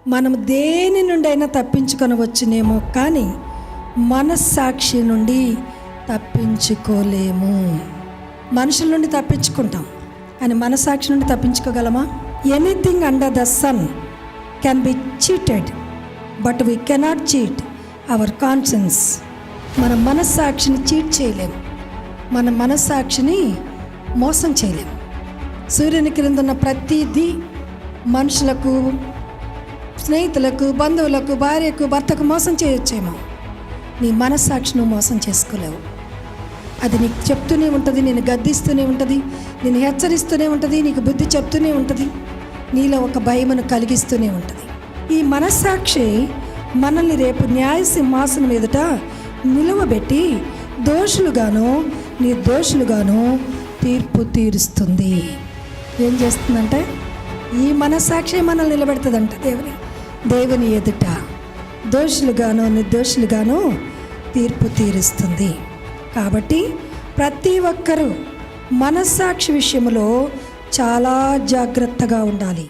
మనం దేని నుండి అయినా తప్పించుకొనవచ్చునేమో, కానీ మనస్సాక్షి నుండి తప్పించుకోలేము. మనుషుల నుండి తప్పించుకుంటాం, కానీ మనస్సాక్షి నుండి తప్పించుకోగలమా? Anything under the sun can be cheated, but we cannot cheat our conscience. మన మనస్సాక్షిని చీట్ చేయలేము, మన మనస్సాక్షిని మోసం చేయలేము. సూర్యుని క్రింద ఉన్న ప్రతిదీ మనుషులకు, స్నేహితులకు, బంధువులకు, భార్యకు, భర్తకు మోసం చేయొచ్చేమో, నీ మనస్సాక్షి నువ్వు మోసం చేసుకోలేవు. అది నీకు చెప్తూనే ఉంటుంది, నేను గద్దిస్తూనే ఉంటుంది, నేను హెచ్చరిస్తూనే ఉంటుంది, నీకు బుద్ధి చెప్తూనే ఉంటుంది, నీలో ఒక భయమును కలిగిస్తూనే ఉంటుంది. ఈ మనస్సాక్షి మనల్ని రేపు న్యాయ సింహాసనం ఎదుట నిలువబెట్టి దోషులుగాను నిర్దోషులుగాను తీర్పు తీరుస్తుంది. ఏం చేస్తుందంటే ఈ మనస్సాక్షి మనల్ని నిలబెడుతుందంట దేవుని ఎదుట దోషులుగాను నిర్దోషులుగాను తీర్పు తీరుస్తుంది. కాబట్టి ప్రతి ఒక్కరూ మనస్సాక్షి విషయంలో చాలా జాగ్రత్తగా ఉండాలి.